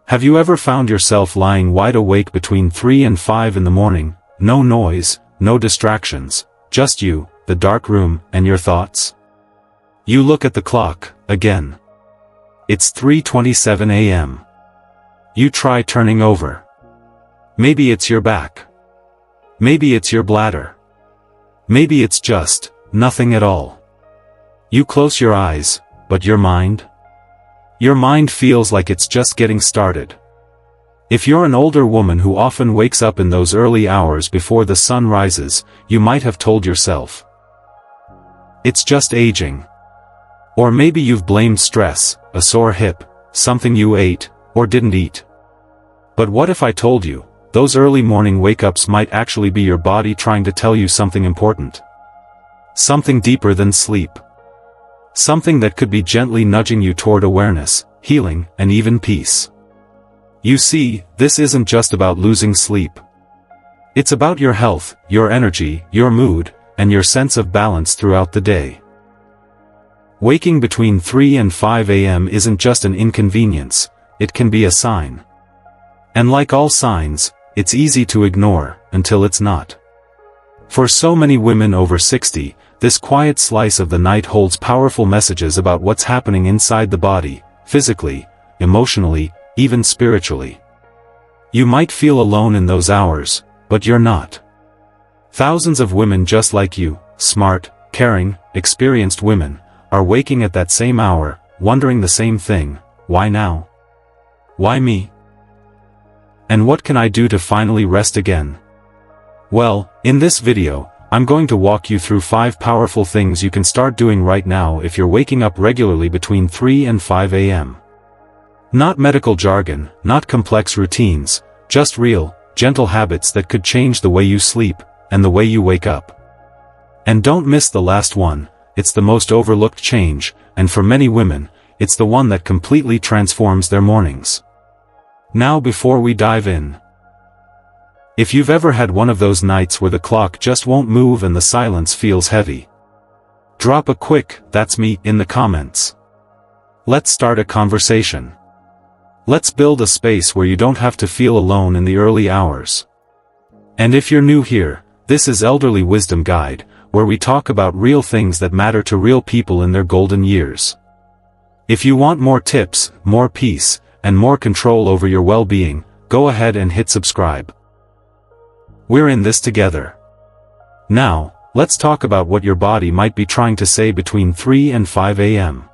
Have you ever found yourself lying wide awake between 3 and 5 in the morning, no noise, no distractions, just you, the dark room, and your thoughts? You look at the clock, again. It's 3:27 a.m. You try turning over. Maybe it's your back. Maybe it's your bladder. Maybe it's just nothing at all. You close your eyes, but your mind? Your mind feels like it's just getting started. If you're an older woman who often wakes up in those early hours before the sun rises, you might have told yourself, it's just aging. Or maybe you've blamed stress, a sore hip, something you ate, or didn't eat. But what if I told you, those early morning wake-ups might actually be your body trying to tell you something important? Something deeper than sleep. Something that could be gently nudging you toward awareness, healing, and even peace. You see, this isn't just about losing sleep. It's about your health, your energy, your mood, and your sense of balance throughout the day. Waking between 3 and 5 a.m. isn't just an inconvenience, it can be a sign. And like all signs, it's easy to ignore, until it's not. For so many women over 60, this quiet slice of the night holds powerful messages about what's happening inside the body, physically, emotionally, even spiritually. You might feel alone in those hours, but you're not. Thousands of women just like you, smart, caring, experienced women, are waking at that same hour, wondering the same thing: why now? Why me? And what can I do to finally rest again? Well, in this video, I'm going to walk you through 5 powerful things you can start doing right now if you're waking up regularly between 3 and 5 a.m. Not medical jargon, not complex routines, just real, gentle habits that could change the way you sleep, and the way you wake up. And don't miss the last one, it's the most overlooked change, and for many women, it's the one that completely transforms their mornings. Now before we dive in, if you've ever had one of those nights where the clock just won't move and the silence feels heavy, drop a quick "that's me" in the comments. Let's start a conversation. Let's build a space where you don't have to feel alone in the early hours. And if you're new here, this is Elderly Wisdom Guide, where we talk about real things that matter to real people in their golden years. If you want more tips, more peace, and more control over your well-being, go ahead and hit subscribe. We're in this together. Now, let's talk about what your body might be trying to say between 3 and 5 a.m.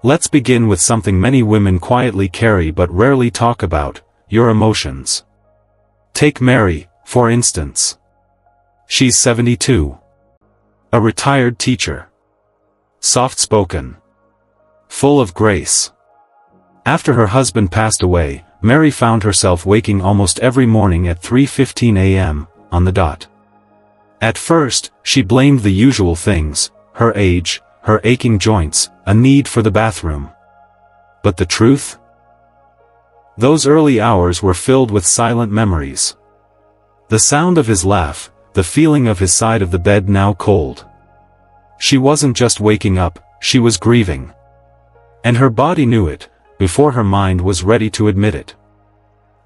Let's begin with something many women quietly carry but rarely talk about: your emotions. Take Mary, for instance. She's 72. A retired teacher. Soft-spoken. Full of grace. After her husband passed away, Mary found herself waking almost every morning at 3:15 a.m., on the dot. At first, she blamed the usual things: her age, her aching joints, a need for the bathroom. But the truth? Those early hours were filled with silent memories. The sound of his laugh, the feeling of his side of the bed now cold. She wasn't just waking up, she was grieving. And her body knew it, before her mind was ready to admit it.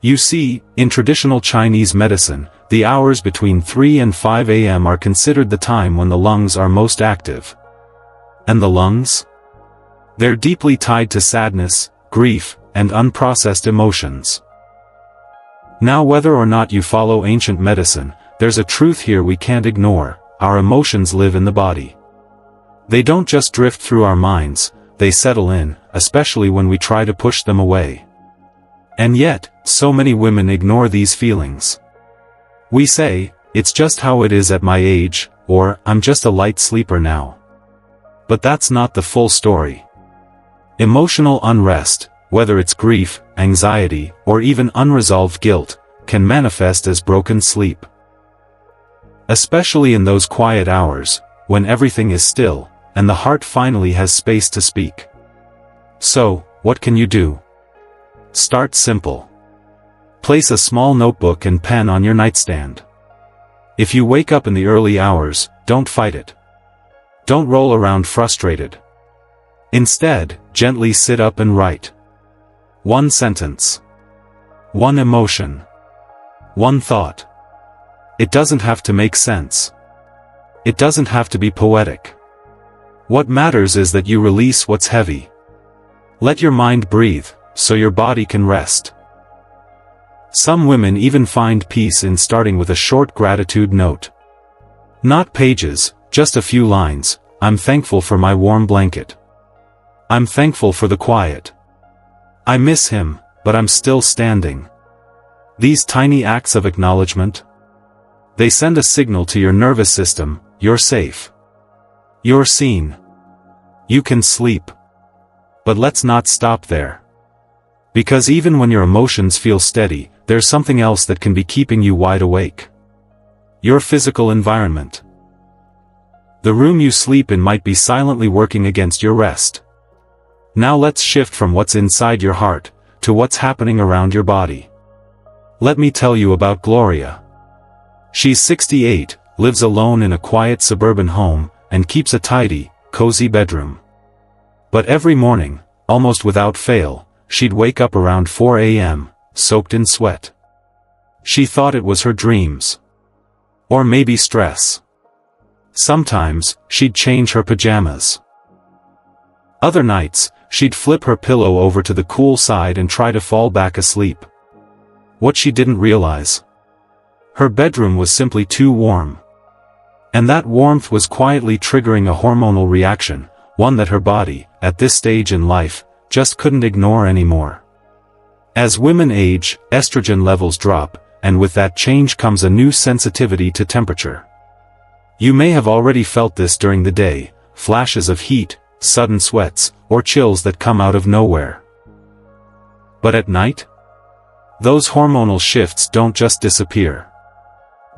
You see, in traditional Chinese medicine, the hours between 3 and 5 a.m. are considered the time when the lungs are most active. And the lungs? They're deeply tied to sadness, grief, and unprocessed emotions. Now, whether or not you follow ancient medicine, there's a truth here we can't ignore: our emotions live in the body. They don't just drift through our minds, they settle in, especially when we try to push them away. And yet, so many women ignore these feelings. We say, "It's just how it is at my age," or "I'm just a light sleeper now." But that's not the full story. Emotional unrest, whether it's grief, anxiety, or even unresolved guilt, can manifest as broken sleep. Especially in those quiet hours, when everything is still, and the heart finally has space to speak. So, what can you do? Start simple. Place a small notebook and pen on your nightstand. If you wake up in the early hours, don't fight it. Don't roll around frustrated. Instead, gently sit up and write. One sentence. One emotion. One thought. It doesn't have to make sense. It doesn't have to be poetic. What matters is that you release what's heavy. Let your mind breathe, so your body can rest. Some women even find peace in starting with a short gratitude note. Not pages, just a few lines. I'm thankful for my warm blanket. I'm thankful for the quiet. I miss him, but I'm still standing. These tiny acts of acknowledgement, they send a signal to your nervous system: you're safe. You're seen. You can sleep. But let's not stop there. Because even when your emotions feel steady, there's something else that can be keeping you wide awake. Your physical environment. The room you sleep in might be silently working against your rest. Now let's shift from what's inside your heart to what's happening around your body. Let me tell you about Gloria. She's 68, lives alone in a quiet suburban home, and keeps a tidy, cozy bedroom. But every morning, almost without fail, she'd wake up around 4 a.m., soaked in sweat. She thought it was her dreams. Or maybe stress. Sometimes, she'd change her pajamas. Other nights, she'd flip her pillow over to the cool side and try to fall back asleep. What she didn't realize: her bedroom was simply too warm. And that warmth was quietly triggering a hormonal reaction, one that her body, at this stage in life, just couldn't ignore anymore. As women age, estrogen levels drop, and with that change comes a new sensitivity to temperature. You may have already felt this during the day: flashes of heat, sudden sweats, or chills that come out of nowhere. But at night? Those hormonal shifts don't just disappear.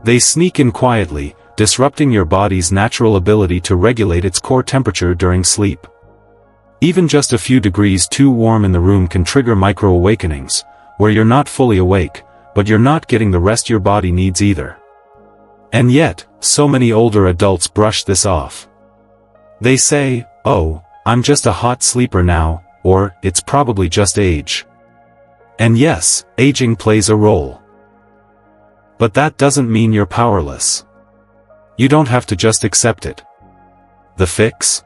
They sneak in quietly, disrupting your body's natural ability to regulate its core temperature during sleep. Even just a few degrees too warm in the room can trigger micro-awakenings, where you're not fully awake, but you're not getting the rest your body needs either. And yet, so many older adults brush this off. They say, "Oh, I'm just a hot sleeper now," or, "It's probably just age." And yes, aging plays a role. But that doesn't mean you're powerless. You don't have to just accept it. The fix?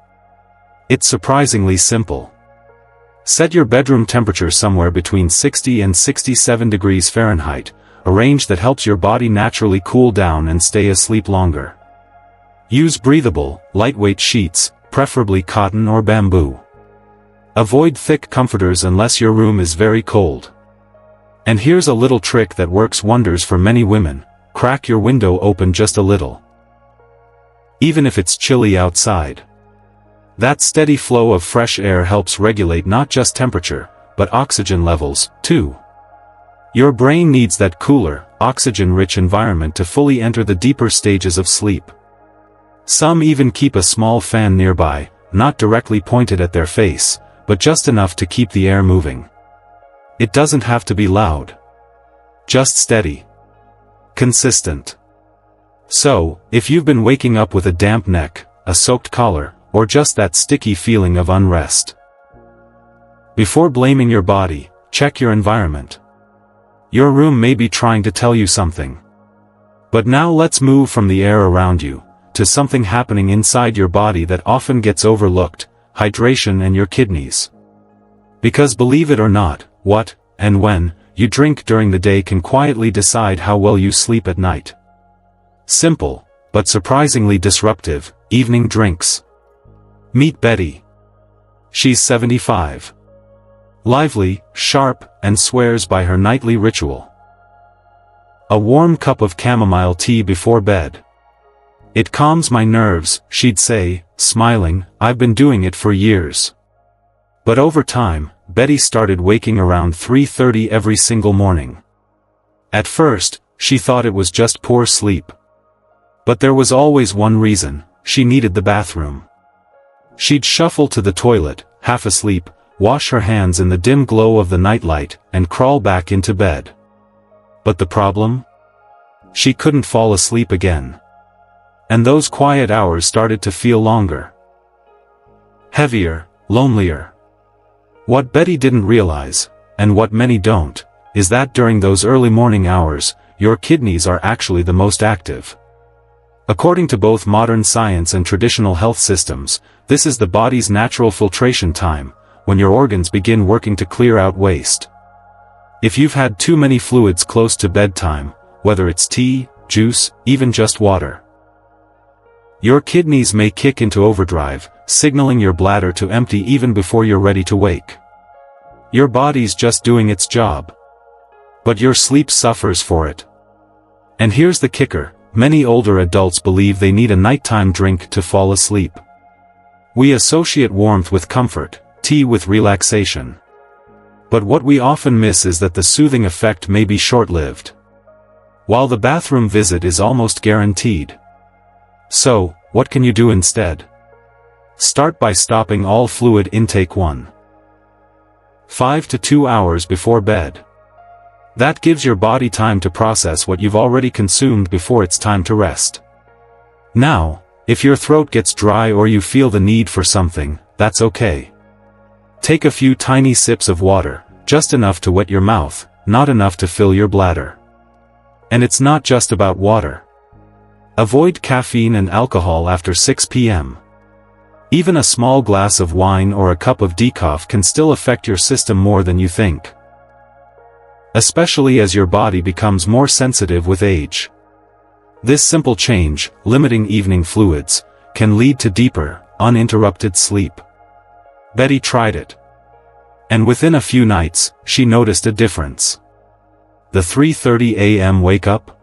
It's surprisingly simple. Set your bedroom temperature somewhere between 60 and 67 degrees Fahrenheit, a range that helps your body naturally cool down and stay asleep longer. Use breathable, lightweight sheets, preferably cotton or bamboo. Avoid thick comforters unless your room is very cold. And here's a little trick that works wonders for many women: crack your window open just a little. Even if it's chilly outside. That steady flow of fresh air helps regulate not just temperature, but oxygen levels, too. Your brain needs that cooler, oxygen-rich environment to fully enter the deeper stages of sleep. Some even keep a small fan nearby, not directly pointed at their face, but just enough to keep the air moving. It doesn't have to be loud. Just steady. Consistent. So, if you've been waking up with a damp neck, a soaked collar, or just that sticky feeling of unrest, before blaming your body, check your environment. Your room may be trying to tell you something. But now let's move from the air around you, to something happening inside your body that often gets overlooked: hydration and your kidneys. Because believe it or not, what, and when, you drink during the day can quietly decide how well you sleep at night. Simple, but surprisingly disruptive: evening drinks. Meet Betty. She's 75. Lively, sharp, and swears by her nightly ritual. A warm cup of chamomile tea before bed. "It calms my nerves," she'd say, smiling. "I've been doing it for years." But over time, Betty started waking around 3:30 every single morning. At first, she thought it was just poor sleep. But there was always one reason: she needed the bathroom. She'd shuffle to the toilet, half asleep, wash her hands in the dim glow of the nightlight, and crawl back into bed. But the problem? She couldn't fall asleep again. And those quiet hours started to feel longer. Heavier, lonelier. What Betty didn't realize, and what many don't, is that during those early morning hours, your kidneys are actually the most active. According to both modern science and traditional health systems, this is the body's natural filtration time, when your organs begin working to clear out waste. If you've had too many fluids close to bedtime, whether it's tea, juice, even just water, your kidneys may kick into overdrive, signaling your bladder to empty even before you're ready to wake. Your body's just doing its job. But your sleep suffers for it. And here's the kicker, many older adults believe they need a nighttime drink to fall asleep. We associate warmth with comfort, tea with relaxation. But what we often miss is that the soothing effect may be short-lived, while the bathroom visit is almost guaranteed. So, what can you do instead? Start by stopping all fluid intake 1.5 to 2 hours before bed. That gives your body time to process what you've already consumed before it's time to rest. Now, if your throat gets dry or you feel the need for something, that's okay. Take a few tiny sips of water, just enough to wet your mouth, not enough to fill your bladder. And it's not just about water. Avoid caffeine and alcohol after 6 p.m. Even a small glass of wine or a cup of decaf can still affect your system more than you think, especially as your body becomes more sensitive with age. This simple change, limiting evening fluids, can lead to deeper, uninterrupted sleep. Betty tried it. And within a few nights, she noticed a difference. The 3:30 a.m. wake-up?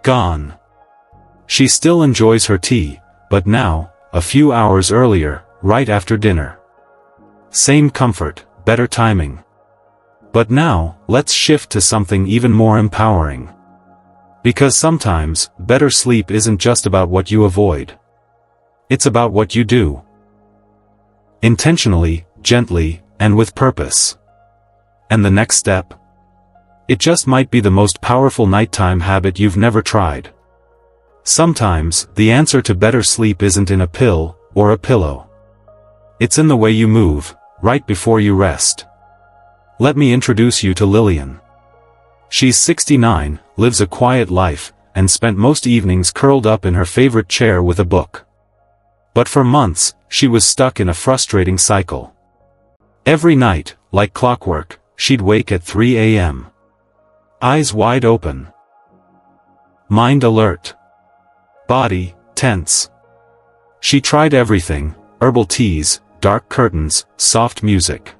Gone. She still enjoys her tea, but now, a few hours earlier, right after dinner. Same comfort, better timing. But now, let's shift to something even more empowering. Because sometimes, better sleep isn't just about what you avoid. It's about what you do. Intentionally, gently, and with purpose. And the next step? It just might be the most powerful nighttime habit you've never tried. Sometimes, the answer to better sleep isn't in a pill, or a pillow. It's in the way you move, right before you rest. Let me introduce you to Lillian. She's 69, lives a quiet life, and spent most evenings curled up in her favorite chair with a book. But for months, she was stuck in a frustrating cycle. Every night, like clockwork, she'd wake at 3 a.m. Eyes wide open. Mind alert. Body, tense. She tried everything, herbal teas, dark curtains, soft music.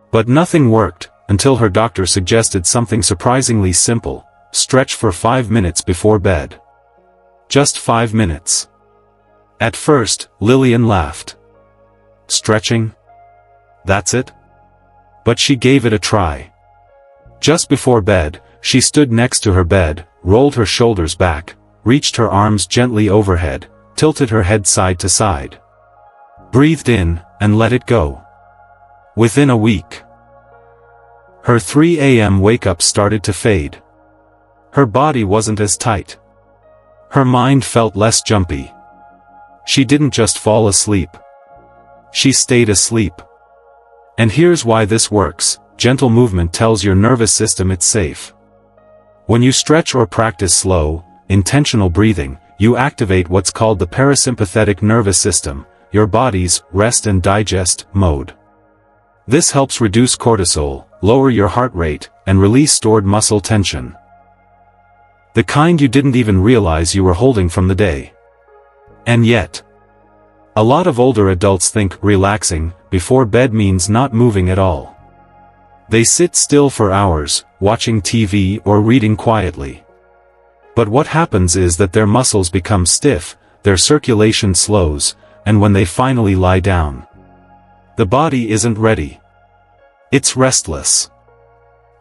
But nothing worked, until her doctor suggested something surprisingly simple: stretch for 5 minutes before bed. Just 5 minutes. At first, Lillian laughed. Stretching? That's it? But she gave it a try. Just before bed, she stood next to her bed, rolled her shoulders back, reached her arms gently overhead, tilted her head side to side. Breathed in, and let it go. Within a week, her 3 a.m. wake-up started to fade. Her body wasn't as tight. Her mind felt less jumpy. She didn't just fall asleep. She stayed asleep. And here's why this works: gentle movement tells your nervous system it's safe. When you stretch or practice slow, intentional breathing, you activate what's called the parasympathetic nervous system, your body's rest and digest mode. This helps reduce cortisol, lower your heart rate, and release stored muscle tension. The kind you didn't even realize you were holding from the day. And yet, a lot of older adults think relaxing before bed means not moving at all. They sit still for hours, watching TV or reading quietly. But what happens is that their muscles become stiff, their circulation slows, and when they finally lie down, the body isn't ready. It's restless.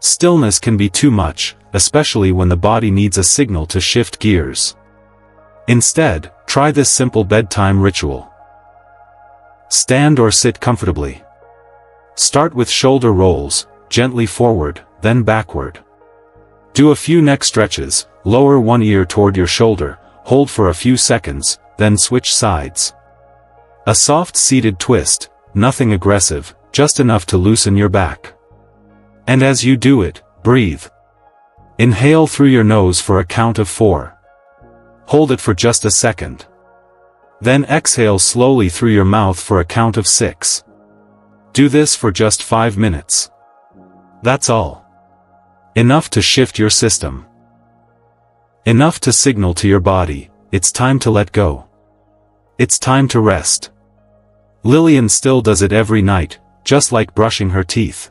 Stillness can be too much, especially when the body needs a signal to shift gears. Instead, try this simple bedtime ritual. Stand or sit comfortably. Start with shoulder rolls, gently forward, then backward. Do a few neck stretches, lower one ear toward your shoulder, hold for a few seconds, then switch sides. A soft seated twist, nothing aggressive, just enough to loosen your back. And as you do it, breathe. Inhale through your nose for a count of 4. Hold it for just a second. Then exhale slowly through your mouth for a count of 6. Do this for just 5 minutes. That's all. Enough to shift your system. Enough to signal to your body, it's time to let go. It's time to rest. Lillian still does it every night, just like brushing her teeth.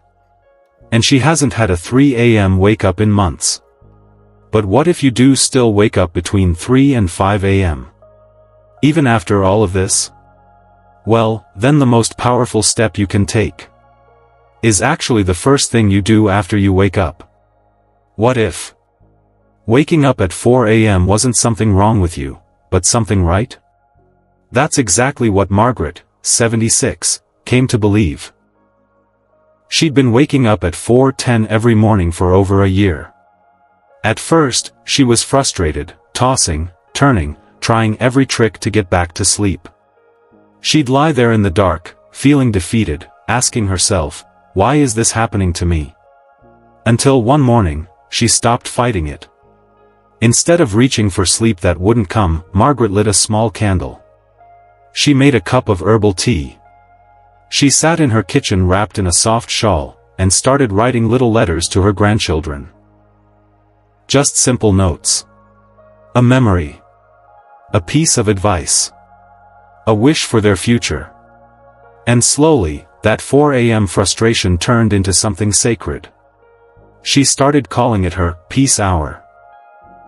And she hasn't had a 3 a.m. wake-up in months. But what if you do still wake up between 3 and 5 a.m.? Even after all of this? Well, then the most powerful step you can take is actually the first thing you do after you wake up. What if waking up at 4 a.m. wasn't something wrong with you, but something right? That's exactly what Margaret, 76, came to believe. She'd been waking up at 4:10 every morning for over a year. At first, she was frustrated, tossing, turning, trying every trick to get back to sleep. She'd lie there in the dark, feeling defeated, asking herself, why is this happening to me? Until one morning, she stopped fighting it. Instead of reaching for sleep that wouldn't come, Margaret lit a small candle. She made a cup of herbal tea. She sat in her kitchen wrapped in a soft shawl, and started writing little letters to her grandchildren. Just simple notes. A memory. A piece of advice. A wish for their future. And slowly, that 4 a.m. frustration turned into something sacred. She started calling it her peace hour.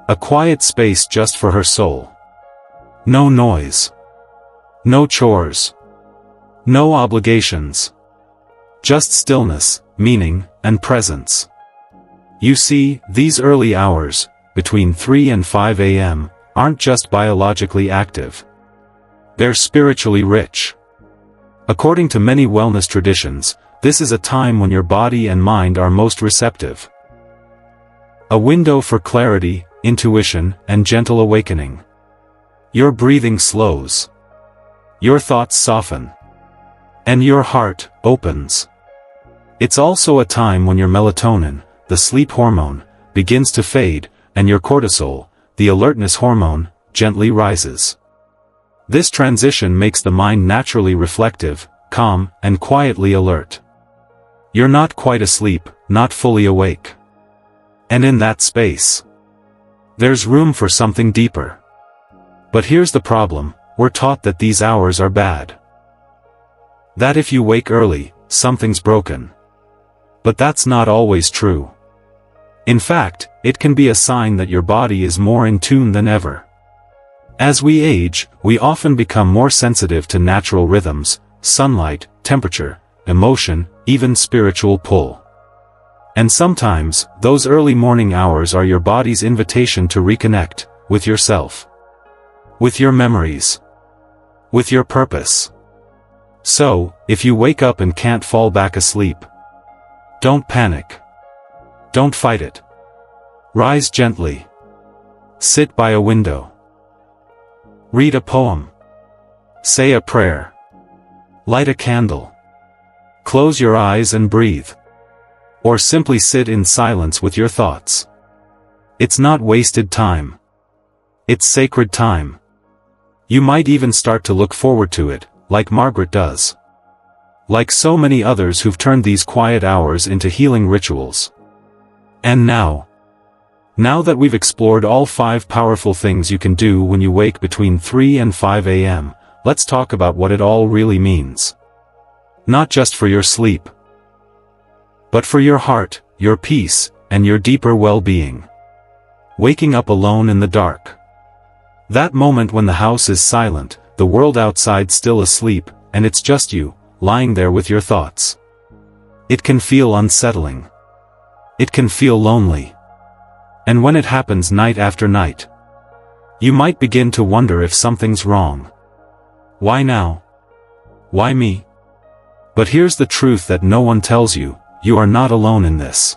A quiet space just for her soul. No noise. No chores. No obligations. Just stillness, meaning, and presence. You see, these early hours, between 3 and 5 a.m., aren't just biologically active. They're spiritually rich. According to many wellness traditions, this is a time when your body and mind are most receptive. A window for clarity, intuition, and gentle awakening. Your breathing slows. Your thoughts soften. And your heart opens. It's also a time when your melatonin, the sleep hormone, begins to fade, and your cortisol, the alertness hormone, gently rises. This transition makes the mind naturally reflective, calm, and quietly alert. You're not quite asleep, not fully awake. And in that space, there's room for something deeper. But here's the problem, we're taught that these hours are bad. That if you wake early, something's broken. But that's not always true. In fact, it can be a sign that your body is more in tune than ever. As we age, we often become more sensitive to natural rhythms, sunlight, temperature, emotion, even spiritual pull. And sometimes, those early morning hours are your body's invitation to reconnect with yourself. With your memories. With your purpose. So, if you wake up and can't fall back asleep, don't panic. Don't fight it. Rise gently. Sit by a window. Read a poem. Say a prayer. Light a candle. Close your eyes and breathe. Or simply sit in silence with your thoughts. It's not wasted time. It's sacred time. You might even start to look forward to it, like Margaret does. Like so many others who've turned these quiet hours into healing rituals. And now that we've explored all 5 powerful things you can do when you wake between 3 and 5 a.m., let's talk about what it all really means. Not just for your sleep, but for your heart, your peace, and your deeper well-being. Waking up alone in the dark. That moment when the house is silent, the world outside still asleep, and it's just you, lying there with your thoughts. It can feel unsettling. It can feel lonely. And when it happens night after night, you might begin to wonder if something's wrong. Why now? Why me? But here's the truth that no one tells you, you are not alone in this.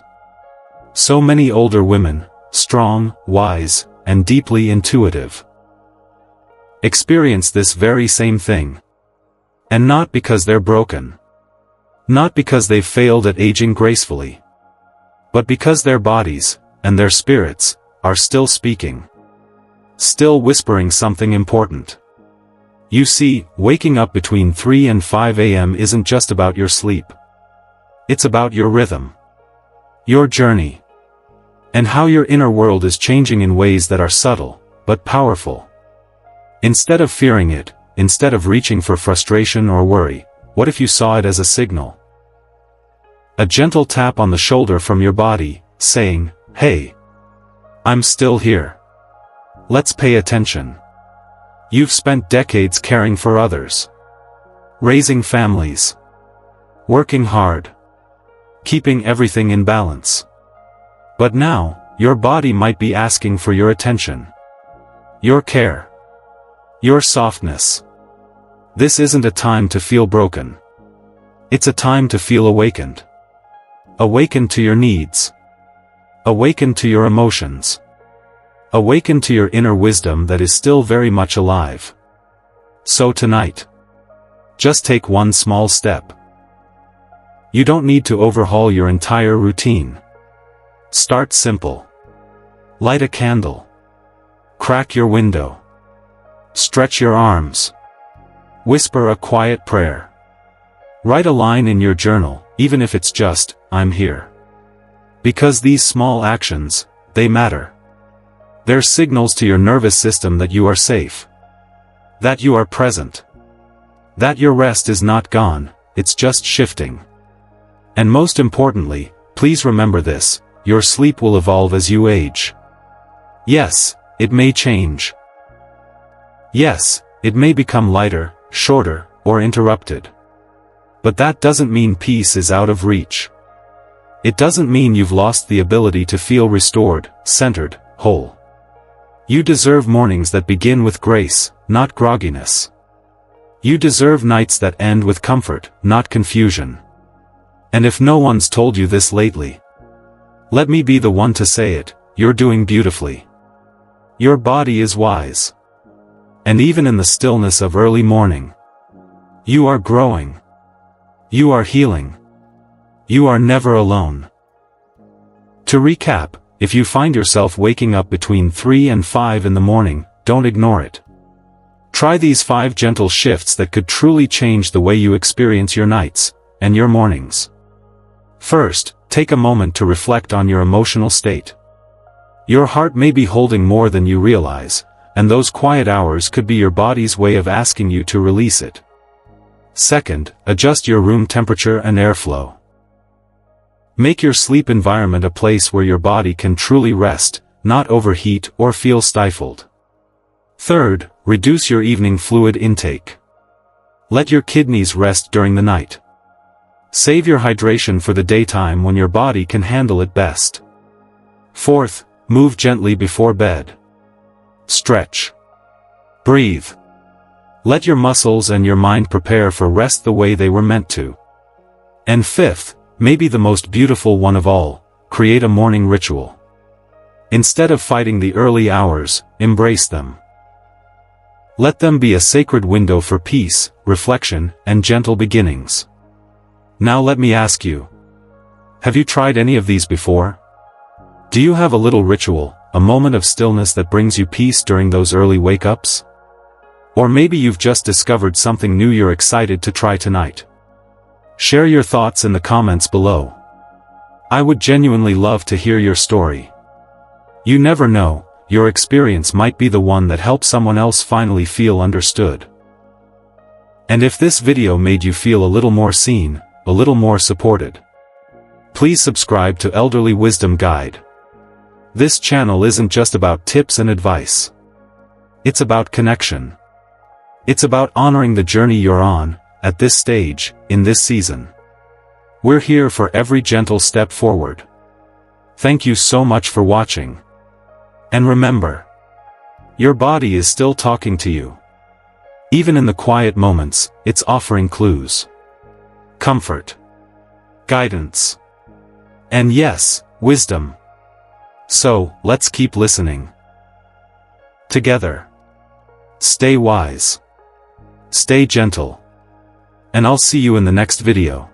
So many older women, strong, wise, and deeply intuitive, experience this very same thing. And not because they're broken. Not because they've failed at aging gracefully. But because their bodies, and their spirits, are still speaking. Still whispering something important. You see, waking up between 3 and 5 a.m. isn't just about your sleep. It's about your rhythm. Your journey. And how your inner world is changing in ways that are subtle, but powerful. Instead of fearing it, instead of reaching for frustration or worry, what if you saw it as a signal? A gentle tap on the shoulder from your body, saying, "Hey, I'm still here. Let's pay attention." You've spent decades caring for others. Raising families. Working hard. Keeping everything in balance. But now, your body might be asking for your attention. Your care. Your softness. This isn't a time to feel broken. It's a time to feel awakened. Awakened to your needs. Awakened to your emotions. Awaken to your inner wisdom that is still very much alive. So tonight, just take one small step. You don't need to overhaul your entire routine. Start simple. Light a candle. Crack your window. Stretch your arms. Whisper a quiet prayer. Write a line in your journal, even if it's just, "I'm here." Because these small actions, they matter. They're signals to your nervous system that you are safe. That you are present. That your rest is not gone, it's just shifting. And most importantly, please remember this, your sleep will evolve as you age. Yes, it may change. Yes, it may become lighter, shorter, or interrupted. But that doesn't mean peace is out of reach. It doesn't mean you've lost the ability to feel restored, centered, whole. You deserve mornings that begin with grace, not grogginess. You deserve nights that end with comfort, not confusion. And if no one's told you this lately, let me be the one to say it, you're doing beautifully. Your body is wise. And even in the stillness of early morning, you are growing. You are healing. You are never alone. To recap, if you find yourself waking up between 3 and 5 in the morning, don't ignore it. Try these 5 gentle shifts that could truly change the way you experience your nights, and your mornings. First, take a moment to reflect on your emotional state. Your heart may be holding more than you realize, and those quiet hours could be your body's way of asking you to release it. Second, adjust your room temperature and airflow. Make your sleep environment a place where your body can truly rest, not overheat or feel stifled. Third, reduce your evening fluid intake. Let your kidneys rest during the night. Save your hydration for the daytime when your body can handle it best. Fourth, move gently before bed. Stretch. Breathe. Let your muscles and your mind prepare for rest the way they were meant to. And fifth, maybe the most beautiful one of all, create a morning ritual. Instead of fighting the early hours, embrace them. Let them be a sacred window for peace, reflection, and gentle beginnings. Now let me ask you, have you tried any of these before? Do you have a little ritual, a moment of stillness that brings you peace during those early wake-ups? Or maybe you've just discovered something new you're excited to try tonight. Share your thoughts in the comments below. I would genuinely love to hear your story. You never know, your experience might be the one that helps someone else finally feel understood. And if this video made you feel a little more seen, a little more supported, please subscribe to Elderly Wisdom Guide. This channel isn't just about tips and advice. It's about connection. It's about honoring the journey you're on, at this stage, in this season. We're here for every gentle step forward. Thank you so much for watching. And remember, your body is still talking to you. Even in the quiet moments, it's offering clues. Comfort. Guidance. And yes, wisdom. So, let's keep listening. Together. Stay wise. Stay gentle. And I'll see you in the next video.